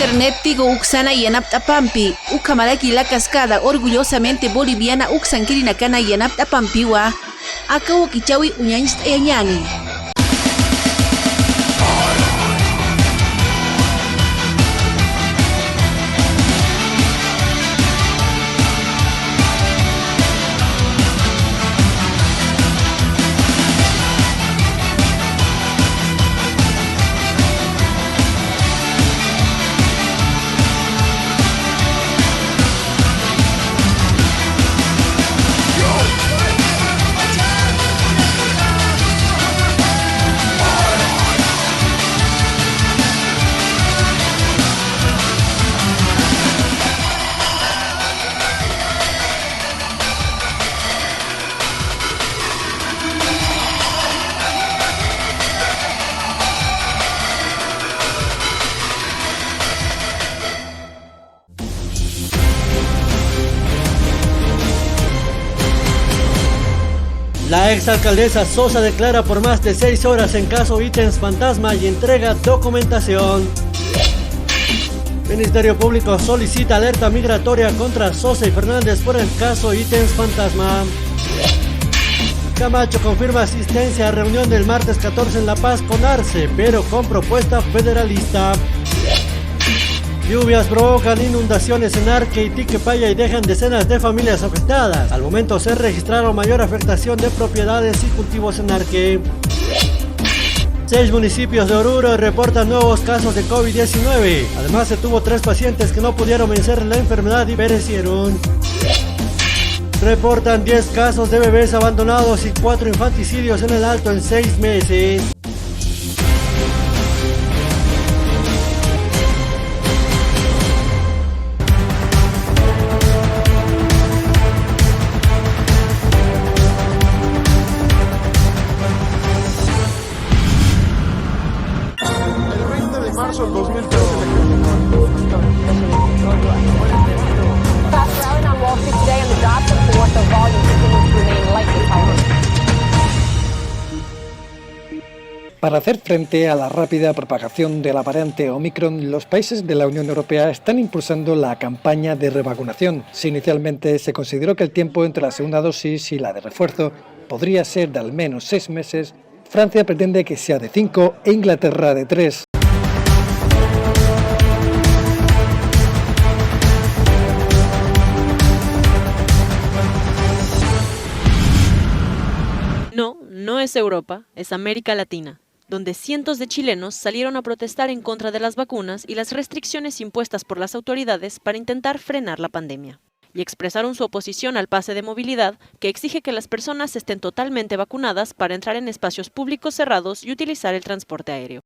internet tigo uksana yanaptapampi, ukamalaki la cascada orgullosamente boliviana uksankirina kana yanaptapampiwa, akawo kichawi uñañista yañani. La exalcaldesa Sosa declara por más de 6 horas en caso ítems fantasma y entrega documentación. Ministerio Público solicita alerta migratoria contra Sosa y Fernández por el caso ítems fantasma. Camacho confirma asistencia a reunión del martes 14 en La Paz con Arce, pero con propuesta federalista. Lluvias provocan inundaciones en Arque y Tiquepaya y dejan decenas de familias afectadas. Al momento se registraron mayor afectación de propiedades y cultivos en Arque. 6 municipios de Oruro reportan nuevos casos de COVID-19. Además se tuvo 3 pacientes que no pudieron vencer la enfermedad y perecieron. Reportan 10 casos de bebés abandonados y 4 infanticidios en el Alto en 6 meses. Para hacer frente a la rápida propagación de la variante Omicron, los países de la Unión Europea están impulsando la campaña de revacunación. Si inicialmente se consideró que el tiempo entre la segunda dosis y la de refuerzo podría ser de al menos 6 meses, Francia pretende que sea de 5 e Inglaterra de 3. No es Europa, es América Latina, donde cientos de chilenos salieron a protestar en contra de las vacunas y las restricciones impuestas por las autoridades para intentar frenar la pandemia. Y expresaron su oposición al pase de movilidad que exige que las personas estén totalmente vacunadas para entrar en espacios públicos cerrados y utilizar el transporte aéreo.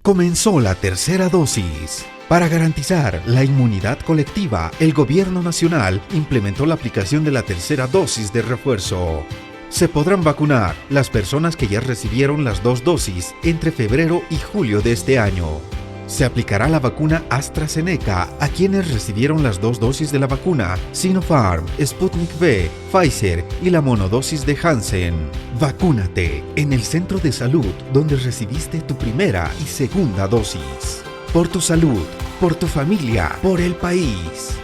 Comenzó la tercera dosis. Para garantizar la inmunidad colectiva, el Gobierno Nacional implementó la aplicación de la tercera dosis de refuerzo. Se podrán vacunar las personas que ya recibieron las 2 dosis entre febrero y julio de este año. Se aplicará la vacuna AstraZeneca a quienes recibieron las 2 dosis de la vacuna Sinopharm, Sputnik V, Pfizer y la monodosis de Janssen. Vacúnate en el centro de salud donde recibiste tu primera y segunda dosis. Por tu salud, por tu familia, por el país.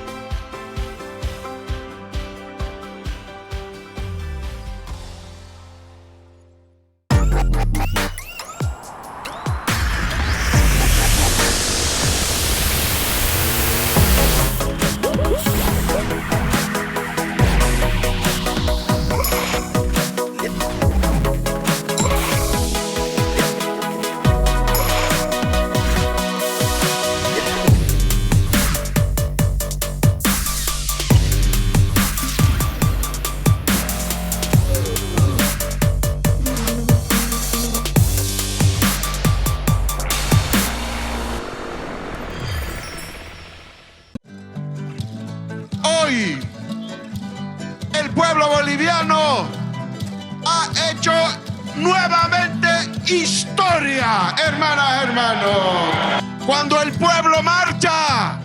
nuevamente historia, hermanas, hermanos. Cuando el pueblo marcha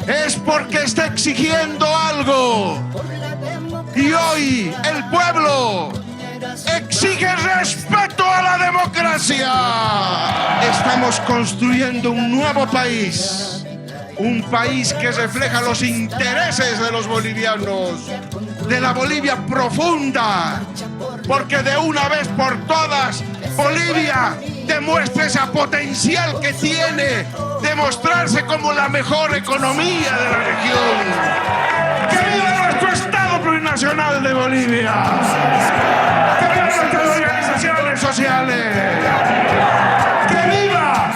es porque está exigiendo algo. Y hoy el pueblo exige respeto a la democracia. Estamos construyendo un nuevo país. Un país que refleja los intereses de los bolivianos, de la Bolivia profunda, porque de una vez por todas Bolivia demuestra ese potencial que tiene de mostrarse como la mejor economía de la región. ¡Que viva nuestro Estado plurinacional de Bolivia! ¡Que viva nuestras organizaciones sociales! ¡Que viva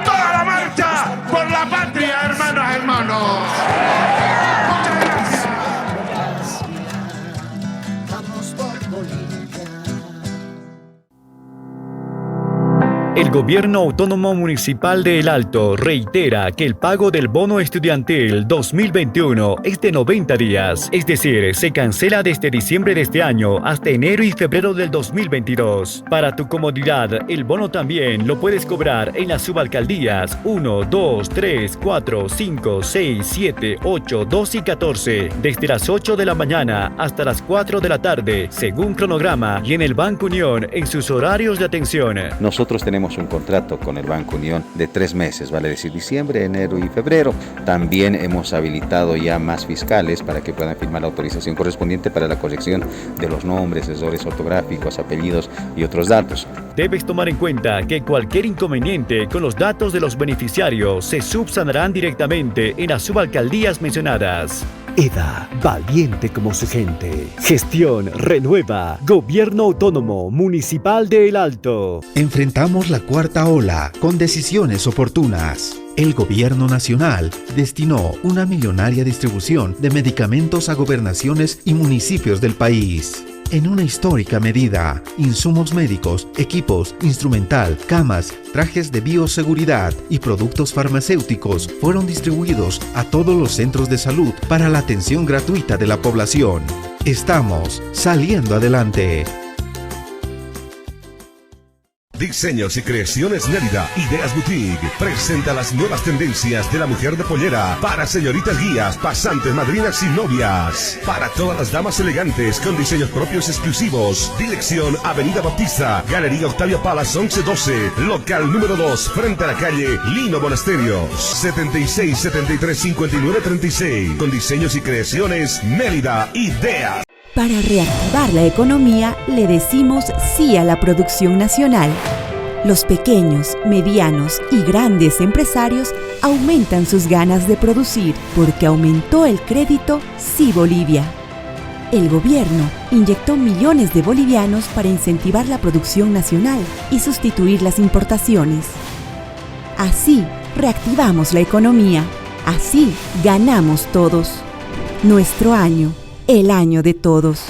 toda la marcha por la patria, hermanas, hermanos! Muchas gracias. El Gobierno Autónomo Municipal de El Alto reitera que el pago del bono estudiantil 2021 es de 90 días, es decir, se cancela desde diciembre de este año hasta enero y febrero del 2022. Para tu comodidad, el bono también lo puedes cobrar en las subalcaldías 1, 2, 3, 4, 5, 6, 7, 8, 2 y 14, desde las 8 de la mañana hasta las 4 de la tarde, según cronograma, y en el Banco Unión en sus horarios de atención. Nosotros tenemos un contrato con el Banco Unión de 3 meses, vale decir diciembre, enero y febrero. También hemos habilitado ya más fiscales para que puedan firmar la autorización correspondiente para la corrección de los nombres, errores ortográficos, apellidos y otros datos. Debes tomar en cuenta que cualquier inconveniente con los datos de los beneficiarios se subsanarán directamente en las subalcaldías mencionadas. EDA, valiente como su gente. Gestión renueva. Gobierno Autónomo Municipal de El Alto. Enfrentamos la cuarta ola con decisiones oportunas. El Gobierno Nacional destinó una millonaria distribución de medicamentos a gobernaciones y municipios del país. En una histórica medida, insumos médicos, equipos, instrumental, camas, trajes de bioseguridad y productos farmacéuticos fueron distribuidos a todos los centros de salud para la atención gratuita de la población. Estamos saliendo adelante. Diseños y creaciones Mérida, Ideas Boutique, presenta las nuevas tendencias de la mujer de pollera para señoritas guías, pasantes, madrinas y novias. Para todas las damas elegantes con diseños propios exclusivos. Dirección Avenida Bautista, Galería Octavia Palas 1112, local número 2, frente a la calle Lino Monasterios, 76 73 59 36. Con diseños y creaciones Mérida, Ideas. Para reactivar la economía, le decimos sí a la producción nacional. Los pequeños, medianos y grandes empresarios aumentan sus ganas de producir porque aumentó el crédito Sí Bolivia. El gobierno inyectó millones de bolivianos para incentivar la producción nacional y sustituir las importaciones. Así reactivamos la economía. Así ganamos todos. Nuestro año. El año de todos.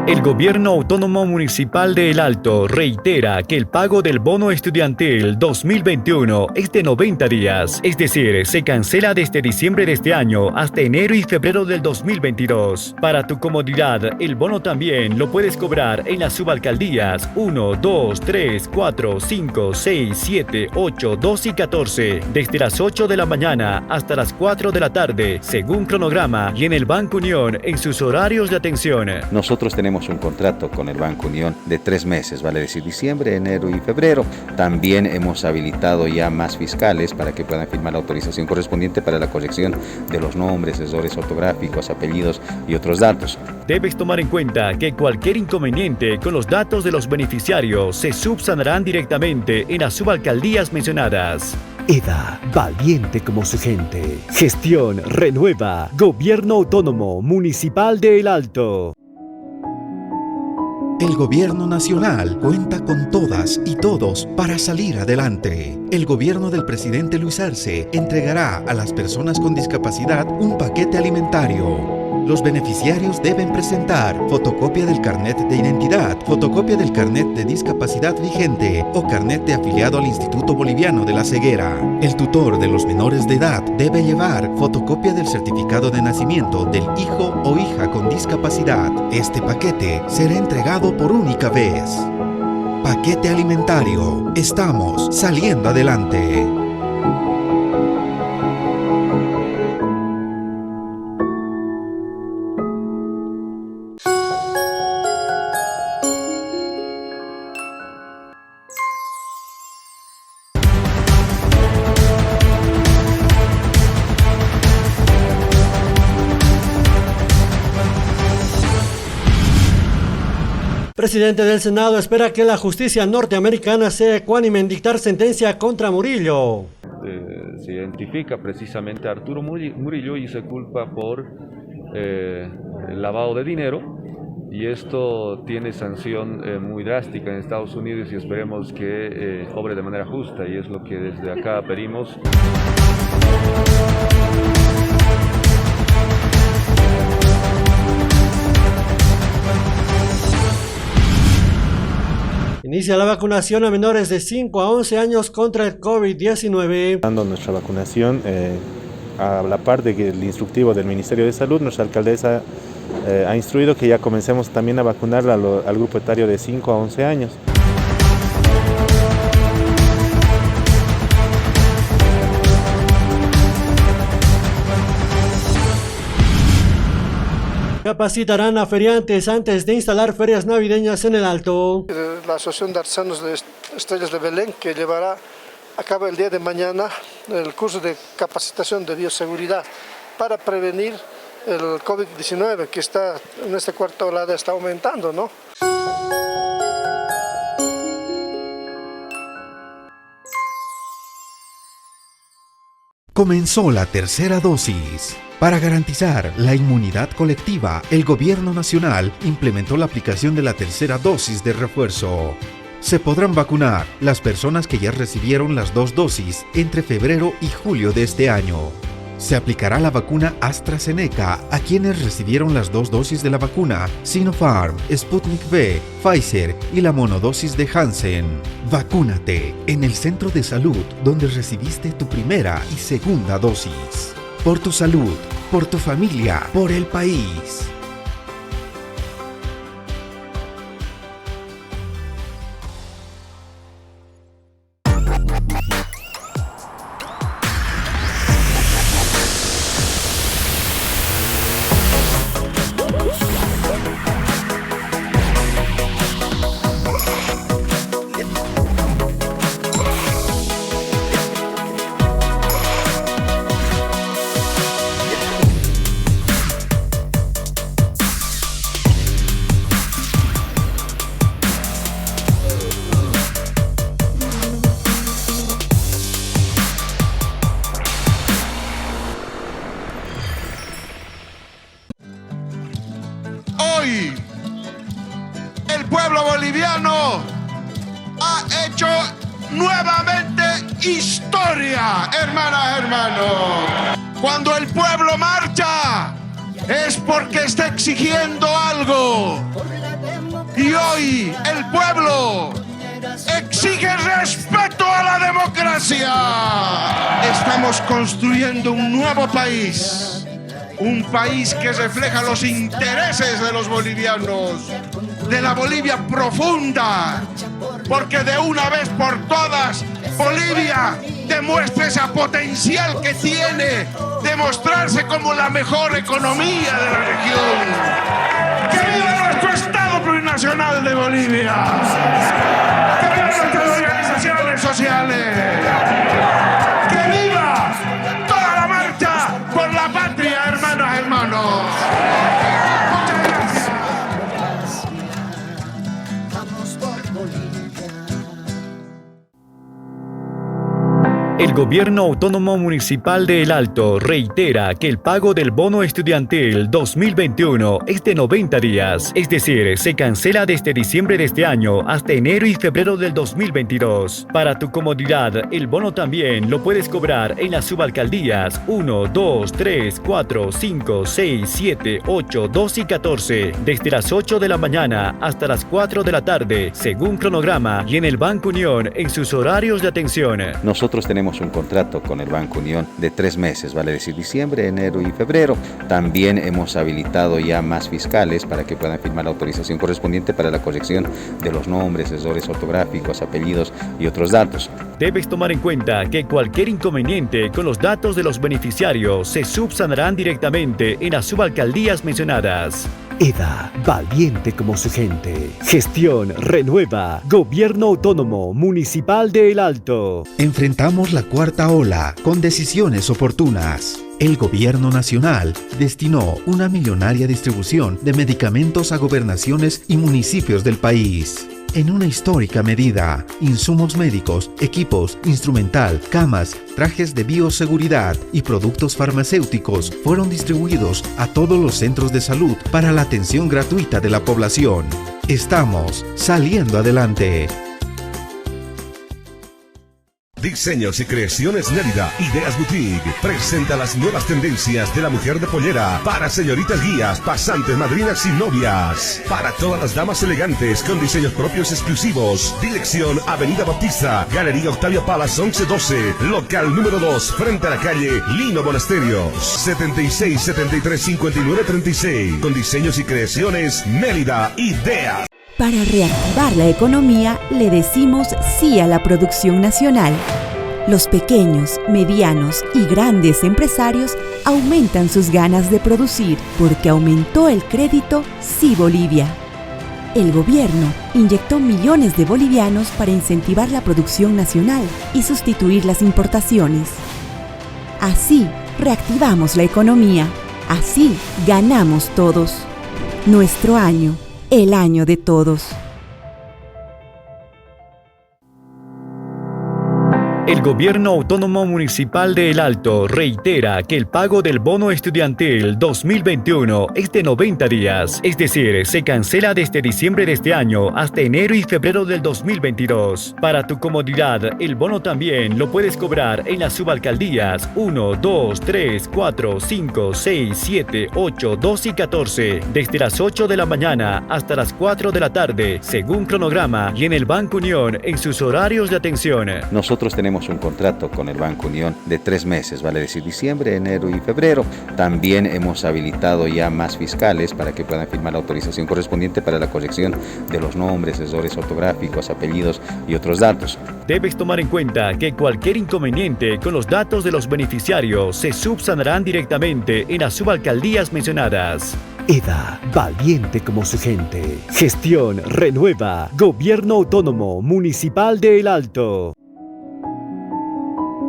El Gobierno Autónomo Municipal de El Alto reitera que el pago del bono estudiantil 2021 es de 90 días, es decir, se cancela desde diciembre de este año hasta enero y febrero del 2022. Para tu comodidad, el bono también lo puedes cobrar en las subalcaldías 1, 2, 3, 4, 5, 6, 7, 8, 2 y 14, desde las 8 de la mañana hasta las 4 de la tarde, según cronograma, y en el Banco Unión en sus horarios de atención. Nosotros tenemos un contrato con el Banco Unión de 3 meses, vale decir diciembre, enero y febrero. También hemos habilitado ya más fiscales para que puedan firmar la autorización correspondiente para la corrección de los nombres, errores ortográficos, apellidos y otros datos. Debes tomar en cuenta que cualquier inconveniente con los datos de los beneficiarios se subsanarán directamente en las subalcaldías mencionadas. EDA, valiente como su gente. Gestión renueva. Gobierno Autónomo Municipal de El Alto. El Gobierno Nacional cuenta con todas y todos para salir adelante. El gobierno del presidente Luis Arce entregará a las personas con discapacidad un paquete alimentario. Los beneficiarios deben presentar fotocopia del carnet de identidad, fotocopia del carnet de discapacidad vigente o carnet de afiliado al Instituto Boliviano de la Ceguera. El tutor de los menores de edad debe llevar fotocopia del certificado de nacimiento del hijo o hija con discapacidad. Este paquete será entregado por única vez. Paquete alimentario. Estamos saliendo adelante. Presidente del Senado espera que la justicia norteamericana sea ecuánime en dictar sentencia contra Murillo. Se identifica precisamente a Arturo Murillo y se culpa por el lavado de dinero, y esto tiene sanción muy drástica en Estados Unidos y esperemos que obre de manera justa, y es lo que desde acá pedimos. Inicia la vacunación a menores de 5 a 11 años contra el COVID-19. Dando nuestra vacunación, a la par del instructivo del Ministerio de Salud, nuestra alcaldesa ha instruido que ya comencemos también a vacunar al grupo etario de 5 a 11 años. Capacitarán a feriantes antes de instalar ferias navideñas en el Alto. La Asociación de Artesanos de Estrellas de Belén, que llevará a cabo el día de mañana el curso de capacitación de bioseguridad para prevenir el COVID-19, que está en esta cuarta ola, está aumentando, ¿no? Comenzó la tercera dosis. Para garantizar la inmunidad colectiva, el Gobierno Nacional implementó la aplicación de la tercera dosis de refuerzo. Se podrán vacunar las personas que ya recibieron las 2 dosis entre febrero y julio de este año. Se aplicará la vacuna AstraZeneca a quienes recibieron las 2 dosis de la vacuna Sinopharm, Sputnik V, Pfizer y la monodosis de Janssen. Vacúnate en el centro de salud donde recibiste tu primera y segunda dosis. Por tu salud, por tu familia, por el país. Hoy el pueblo boliviano ha hecho nuevamente historia, hermanas, hermanos. Cuando el pueblo marcha es porque está exigiendo algo. Y hoy el pueblo exige respeto a la democracia. Estamos construyendo un nuevo país. Un país que refleja los intereses de los bolivianos, de la Bolivia profunda, porque de una vez por todas Bolivia demuestra ese potencial que tiene de mostrarse como la mejor economía de la región. ¡Que viva nuestro Estado plurinacional de Bolivia! ¡Que viva nuestras organizaciones sociales! ¡Que viva toda la marcha por la patria, hermanas, hermanos! Muchas gracias. El Gobierno Autónomo Municipal de El Alto reitera que el pago del bono estudiantil 2021 es de 90 días, es decir, se cancela desde diciembre de este año hasta enero y febrero del 2022. Para tu comodidad, el bono también lo puedes cobrar en las subalcaldías 1, 2, 3, 4, 5, 6, 7, 8, 2 y 14, desde las 8 de la mañana hasta las 4 de la tarde, según cronograma, y en el Banco Unión en sus horarios de atención. Nosotros tenemos un contrato con el Banco Unión de 3 meses, vale decir diciembre, enero y febrero. También hemos habilitado ya más fiscales para que puedan firmar la autorización correspondiente para la corrección de los nombres, errores ortográficos, apellidos y otros datos. Debes tomar en cuenta que cualquier inconveniente con los datos de los beneficiarios se subsanarán directamente en las subalcaldías mencionadas. EDA, valiente como su gente. Gestión renueva. Gobierno Autónomo Municipal de El Alto. Enfrentamos la cuarta ola con decisiones oportunas. El Gobierno Nacional destinó una millonaria distribución de medicamentos a gobernaciones y municipios del país. En una histórica medida, insumos médicos, equipos, instrumental, camas, trajes de bioseguridad y productos farmacéuticos fueron distribuidos a todos los centros de salud para la atención gratuita de la población. Estamos saliendo adelante. Diseños y Creaciones Nérida, Ideas Boutique, presenta las nuevas tendencias de la mujer de pollera para señoritas guías, pasantes, madrinas y novias. Para todas las damas elegantes con diseños propios exclusivos. Dirección Avenida Bautista, Galería Octavia Palas 1112, local número 2, frente a la calle Lino Monasterios, 76 73 59 36. Con Diseños y Creaciones Nérida, Ideas. Para reactivar la economía, le decimos sí a la producción nacional. Los pequeños, medianos y grandes empresarios aumentan sus ganas de producir porque aumentó el crédito Sí Bolivia. El gobierno inyectó millones de bolivianos para incentivar la producción nacional y sustituir las importaciones. Así reactivamos la economía. Así ganamos todos. Nuestro año. El año de todos. El Gobierno Autónomo Municipal de El Alto reitera que el pago del bono estudiantil 2021 es de 90 días, es decir, se cancela desde diciembre de este año hasta enero y febrero del 2022. Para tu comodidad, el bono también lo puedes cobrar en las subalcaldías 1, 2, 3, 4, 5, 6, 7, 8, 2 y 14, desde las 8 de la mañana hasta las 4 de la tarde, según cronograma, y en el Banco Unión en sus horarios de atención. Nosotros tenemos un contrato con el Banco Unión de 3 meses, vale decir diciembre, enero y febrero. También hemos habilitado ya más fiscales para que puedan firmar la autorización correspondiente para la corrección de los nombres, errores ortográficos, apellidos y otros datos. Debes tomar en cuenta que cualquier inconveniente con los datos de los beneficiarios se subsanarán directamente en las subalcaldías mencionadas. EDA, valiente como su gente. Gestión renueva. Gobierno Autónomo Municipal de El Alto.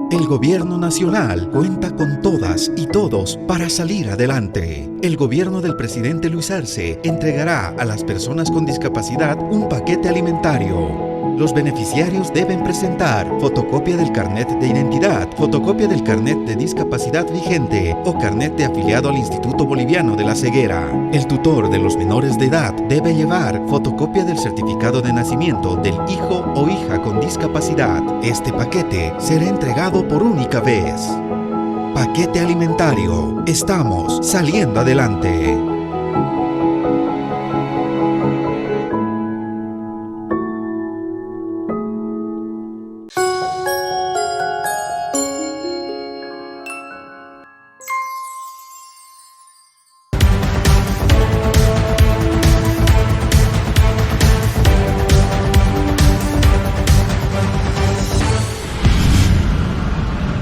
El Gobierno Nacional cuenta con todas y todos para salir adelante. El gobierno del presidente Luis Arce entregará a las personas con discapacidad un paquete alimentario. Los beneficiarios deben presentar fotocopia del carnet de identidad, fotocopia del carnet de discapacidad vigente o carnet de afiliado al Instituto Boliviano de la Ceguera. El tutor de los menores de edad debe llevar fotocopia del certificado de nacimiento del hijo o hija con discapacidad. Este paquete será entregado por única vez. Paquete alimentario. Estamos saliendo adelante.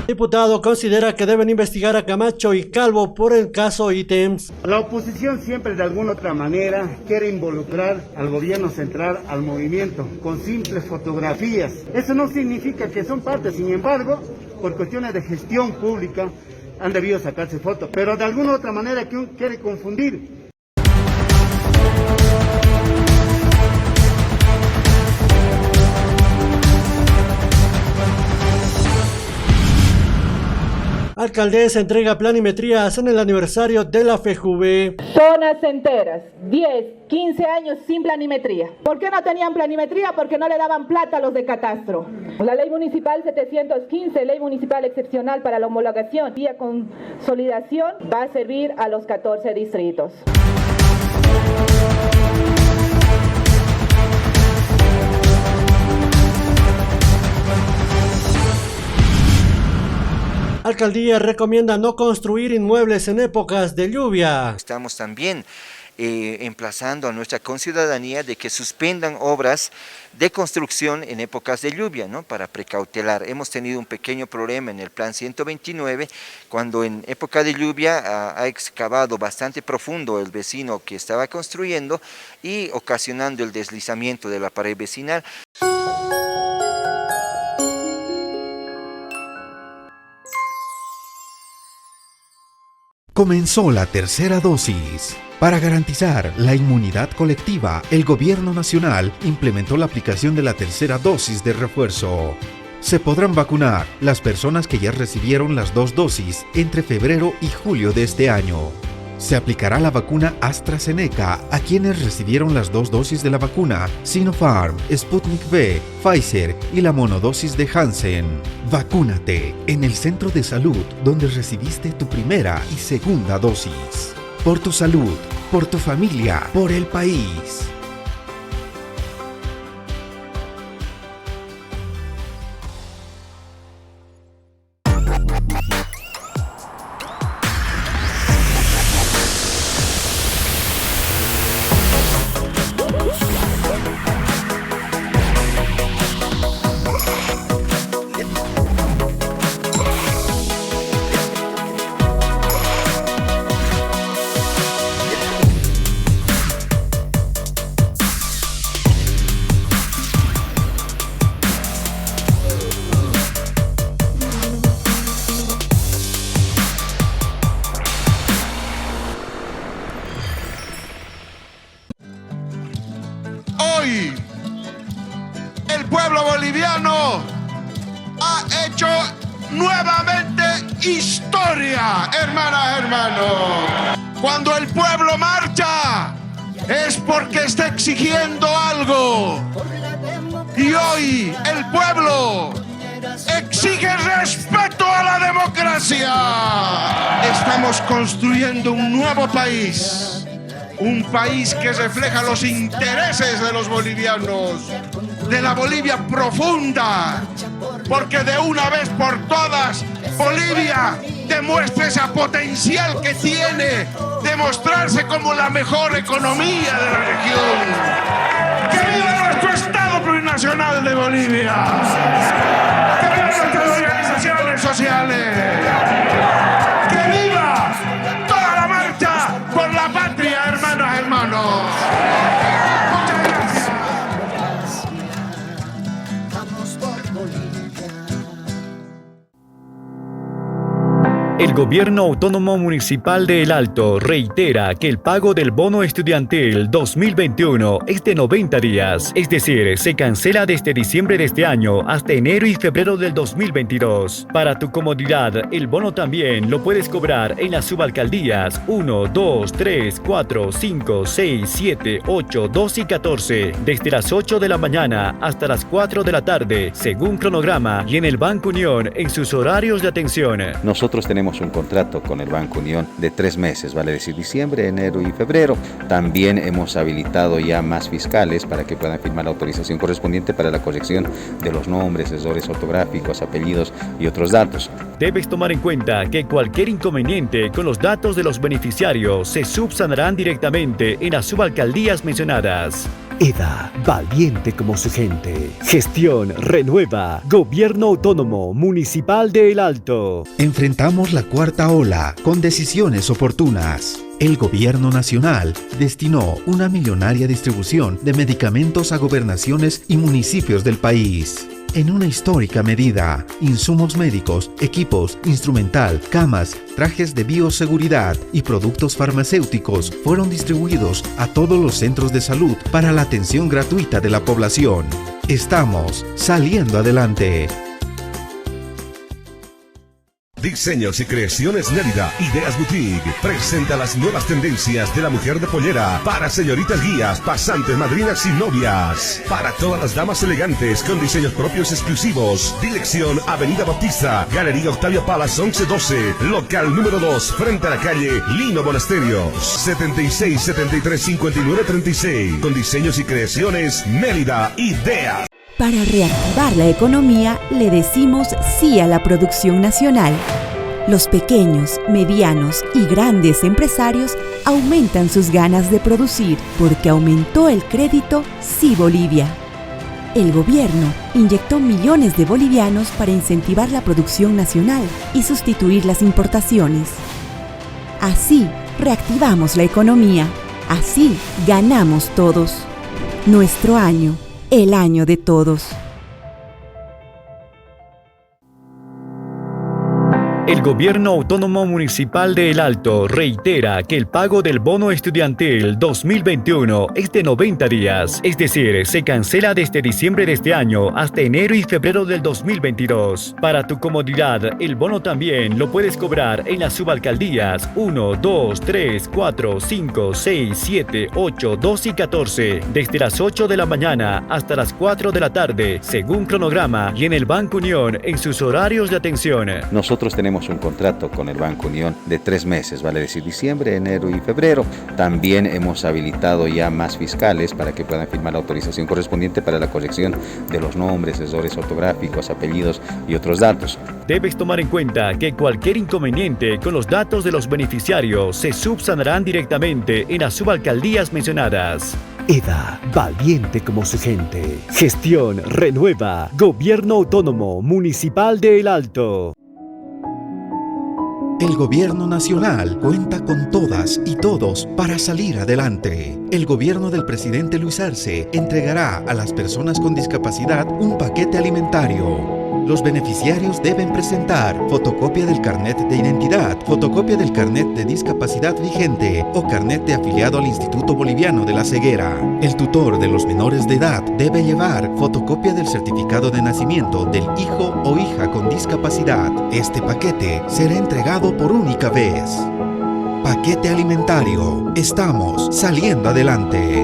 El diputado considera que deben investigar a Camacho y Calvo por el caso ítems. La oposición siempre de alguna otra manera quiere involucrar al gobierno central, al movimiento, con simples fotografías. Eso no significa que son parte, sin embargo, por cuestiones de gestión pública han debido sacarse fotos, pero de alguna otra manera quiere confundir. Alcaldesa entrega planimetrías en el aniversario de la FEJUVE. Zonas enteras, 10, 15 años sin planimetría. ¿Por qué no tenían planimetría? Porque no le daban plata a los de catastro. La ley municipal 715, ley municipal excepcional para la homologación y consolidación, va a servir a los 14 distritos. Alcaldía recomienda no construir inmuebles en épocas de lluvia. Estamos también emplazando a nuestra conciudadanía de que suspendan obras de construcción en épocas de lluvia, ¿no? Para precautelar. Hemos tenido un pequeño problema en el plan 129, cuando en época de lluvia ha excavado bastante profundo el vecino que estaba construyendo y ocasionando el deslizamiento de la pared vecinal. Comenzó la tercera dosis. Para garantizar la inmunidad colectiva, el Gobierno Nacional implementó la aplicación de la tercera dosis de refuerzo. Se podrán vacunar las personas que ya recibieron las 2 dosis entre febrero y julio de este año. Se aplicará la vacuna AstraZeneca a quienes recibieron las 2 dosis de la vacuna Sinopharm, Sputnik V, Pfizer y la monodosis de Janssen. Vacúnate en el centro de salud donde recibiste tu primera y segunda dosis. Por tu salud, por tu familia, por el país. Hoy el pueblo boliviano ha hecho nuevamente historia, hermanas, hermanos. Cuando el pueblo marcha es porque está exigiendo algo. Y hoy el pueblo exige respeto a la democracia. Estamos construyendo un nuevo país. Un país que refleja los intereses de los bolivianos, de la Bolivia profunda, porque de una vez por todas Bolivia demuestra ese potencial que tiene de mostrarse como la mejor economía de la región. ¡Que viva nuestro Estado plurinacional de Bolivia! ¡Que viva nuestras organizaciones sociales! ¡Que viva toda la marcha por la patria, hermanas, hermanos! Muchas gracias. El Gobierno Autónomo Municipal de El Alto reitera que el pago del bono estudiantil 2021 es de 90 días, es decir, se cancela desde diciembre de este año hasta enero y febrero del 2022. Para tu comodidad, el bono también lo puedes cobrar en las subalcaldías 1, 2, 3, 4, 5, 6, 7, 8, 2 y 14, desde las 8 de la mañana hasta las 4 de la tarde, según cronograma, y en el Banco Unión en sus horarios de atención. Nosotros tenemos un contrato con el Banco Unión de 3 meses, vale decir diciembre, enero y febrero. También hemos habilitado ya más fiscales para que puedan firmar la autorización correspondiente para la corrección de los nombres, errores ortográficos, apellidos y otros datos. Debes tomar en cuenta que cualquier inconveniente con los datos de los beneficiarios se subsanarán directamente en las subalcaldías mencionadas. EDA, valiente como su gente. Gestión renueva. Gobierno Autónomo Municipal de El Alto. Enfrentamos la cuarta ola con decisiones oportunas. El Gobierno Nacional destinó una millonaria distribución de medicamentos a gobernaciones y municipios del país. En una histórica medida, insumos médicos, equipos, instrumental, camas, trajes de bioseguridad y productos farmacéuticos fueron distribuidos a todos los centros de salud para la atención gratuita de la población. Estamos saliendo adelante. Diseños y Creaciones Nérida, Ideas Boutique, presenta las nuevas tendencias de la mujer de pollera para señoritas guías, pasantes, madrinas y novias. Para todas las damas elegantes con diseños propios exclusivos. Dirección Avenida Bautista, Galería Octavia Palas 1112, local número 2, frente a la calle Lino Monasterios, 76 73 59 36. Con Diseños y Creaciones Nérida, Ideas. Para reactivar la economía, le decimos sí a la producción nacional. Los pequeños, medianos y grandes empresarios aumentan sus ganas de producir porque aumentó el crédito Sí Bolivia. El gobierno inyectó millones de bolivianos para incentivar la producción nacional y sustituir las importaciones. Así reactivamos la economía. Así ganamos todos. Nuestro año, el año de todos. El Gobierno Autónomo Municipal de El Alto reitera que el pago del bono estudiantil 2021 es de 90 días, es decir, se cancela desde diciembre de este año hasta enero y febrero del 2022. Para tu comodidad, el bono también lo puedes cobrar en las subalcaldías 1, 2, 3, 4, 5, 6, 7, 8, 2 y 14, desde las 8 de la mañana hasta las 4 de la tarde, según cronograma, y en el Banco Unión en sus horarios de atención. Nosotros tenemos un contrato con el Banco Unión de 3 meses, vale decir diciembre, enero y febrero. También hemos habilitado ya más fiscales para que puedan firmar la autorización correspondiente para la corrección de los nombres, errores ortográficos, apellidos y otros datos. Debes tomar en cuenta que cualquier inconveniente con los datos de los beneficiarios se subsanarán directamente en las subalcaldías mencionadas. EDA, valiente como su gente. Gestión renueva. Gobierno Autónomo Municipal de El Alto. El Gobierno Nacional cuenta con todas y todos para salir adelante. El gobierno del presidente Luis Arce entregará a las personas con discapacidad un paquete alimentario. Los beneficiarios deben presentar fotocopia del carnet de identidad, fotocopia del carnet de discapacidad vigente o carnet de afiliado al Instituto Boliviano de la Ceguera. El tutor de los menores de edad debe llevar fotocopia del certificado de nacimiento del hijo o hija con discapacidad. Este paquete será entregado por única vez. Paquete alimentario. Estamos saliendo adelante.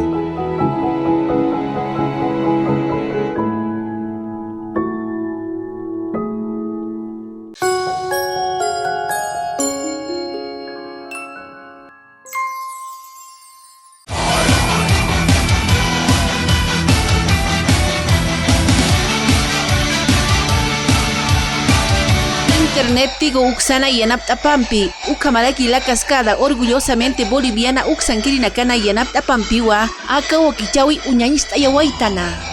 Internet tigo uxana yanaptapampi, ukamalaki la cascada orgullosamente boliviana uxankiri nakana yanaptapampiwa, aka wakichawi uñañista yawaitana.